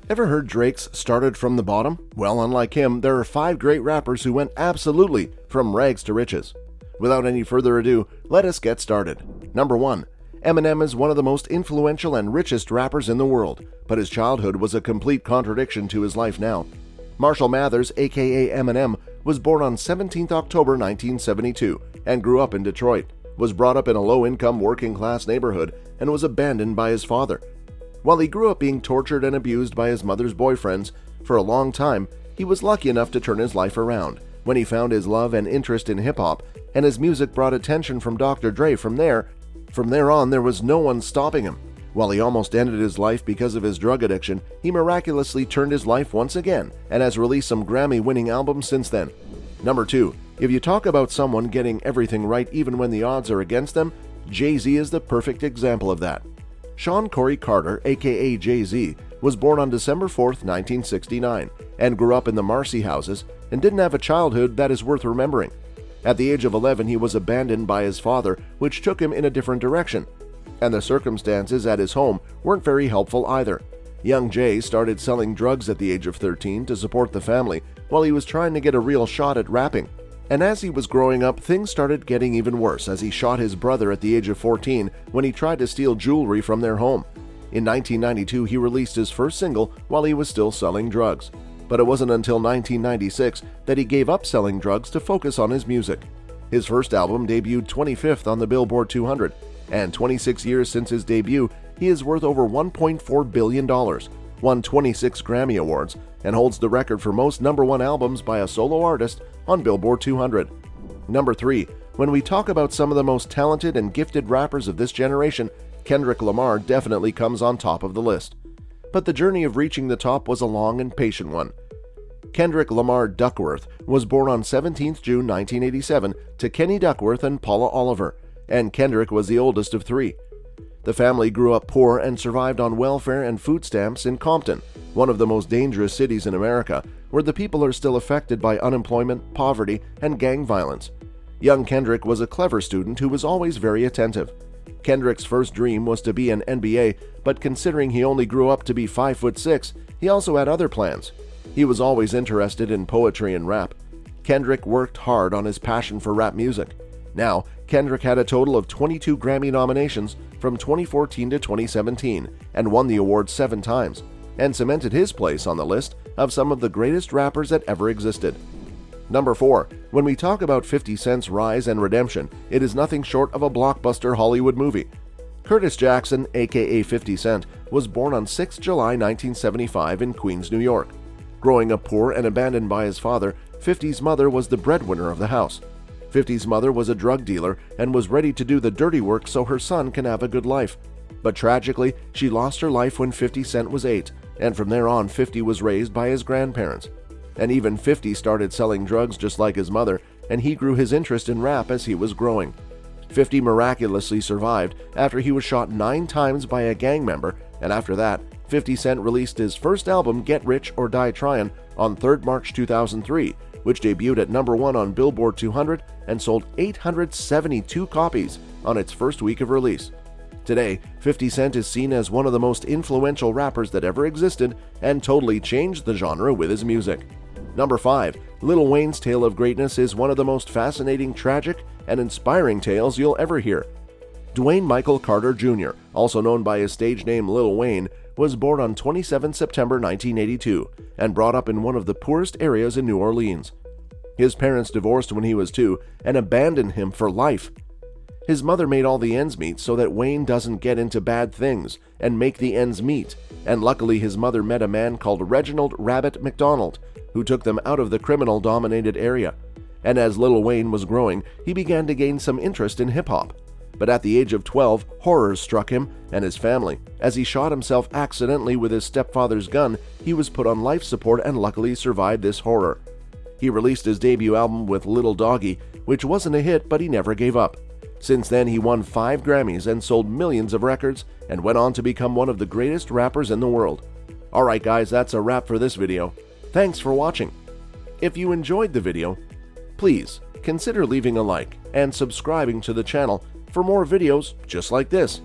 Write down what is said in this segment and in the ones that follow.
Ever heard Drake's started from the bottom? Well, unlike him, there are 5 great rappers who went absolutely from rags to riches. Without any further ado, let us get started. Number 1. Eminem is one of the most influential and richest rappers in the world, but his childhood was a complete contradiction to his life now. Marshall Mathers, aka Eminem, was born on 17 October 1972 and grew up in Detroit, was brought up in a low-income working-class neighborhood, and was abandoned by his father. While he grew up being tortured and abused by his mother's boyfriends for a long time, he was lucky enough to turn his life around when he found his love and interest in hip-hop, and his music brought attention from Dr. Dre. From there on, there was no one stopping him. While he almost ended his life because of his drug addiction, he miraculously turned his life once again and has released some Grammy-winning albums since then. Number 2. If you talk about someone getting everything right even when the odds are against them, JayZ is the perfect example of that. Sean Corey Carter, aka JayZ, was born on December 4, 1969, and grew up in the Marcy houses and didn't have a childhood that is worth remembering. At the age of 11, he was abandoned by his father, which took him in a different direction, and the circumstances at his home weren't very helpful either. Young Jay started selling drugs at the age of 13 to support the family while he was trying to get a real shot at rapping. And as he was growing up, things started getting even worse as he shot his brother at the age of 14 when he tried to steal jewelry from their home. In 1992, he released his first single while he was still selling drugs. But it wasn't until 1996 that he gave up selling drugs to focus on his music. His first album debuted 25th on the Billboard 200, and 26 years since his debut, he is worth over $1.4 billion, won 26 Grammy Awards, and holds the record for most #1 albums by a solo artist on Billboard 200. Number 3. When we talk about some of the most talented and gifted rappers of this generation, Kendrick Lamar definitely comes on top of the list. But the journey of reaching the top was a long and patient one. Kendrick Lamar Duckworth was born on 17 June 1987 to Kenny Duckworth and Paula Oliver, and Kendrick was the oldest of 3. The family grew up poor and survived on welfare and food stamps in Compton, one of the most dangerous cities in America, where the people are still affected by unemployment, poverty, and gang violence. Young Kendrick was a clever student who was always very attentive. Kendrick's first dream was to be an NBA, but considering he only grew up to be 5'6", he also had other plans. He was always interested in poetry and rap. Kendrick worked hard on his passion for rap music. Now, Kendrick had a total of 22 Grammy nominations from 2014 to 2017 and won the award 7 times, and cemented his place on the list of some of the greatest rappers that ever existed. Number 4. When we talk about 50 Cent's rise and redemption, it is nothing short of a blockbuster Hollywood movie. Curtis Jackson, aka 50 Cent, was born on 6 July 1975 in Queens, New York. Growing up poor and abandoned by his father, 50's mother was the breadwinner of the house. 50's mother was a drug dealer and was ready to do the dirty work so her son can have a good life. But tragically, she lost her life when 50 Cent was 8, and from there on 50 was raised by his grandparents. And even 50 started selling drugs just like his mother, and he grew his interest in rap as he was growing. 50 miraculously survived after he was shot 9 times by a gang member, and after that, 50 Cent released his first album, Get Rich or Die Tryin', on 3 March 2003, which debuted at #1 on Billboard 200 and sold 872 copies on its first week of release. Today, 50 Cent is seen as one of the most influential rappers that ever existed and totally changed the genre with his music. Number 5. Lil Wayne's tale of greatness is one of the most fascinating, tragic, and inspiring tales you'll ever hear. Dwayne Michael Carter Jr., also known by his stage name Lil Wayne, was born on 27 September 1982 and brought up in one of the poorest areas in New Orleans. His parents divorced when he was 2 and abandoned him for life. His mother made all the ends meet so that Wayne doesn't get into bad things and make the ends meet, and luckily his mother met a man called Reginald Rabbit McDonald, who took them out of the criminal-dominated area. And as Lil Wayne was growing, he began to gain some interest in hip-hop. But at the age of 12, horrors struck him and his family. As he shot himself accidentally with his stepfather's gun, he was put on life support and luckily survived this horror. He released his debut album with Little Doggy, which wasn't a hit, but he never gave up. Since then, he won 5 Grammys and sold millions of records and went on to become one of the greatest rappers in the world. Alright guys, that's a wrap for this video. Thanks for watching. If you enjoyed the video, please consider leaving a like and subscribing to the channel for more videos just like this.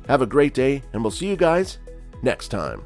Have a great day, and we'll see you guys next time.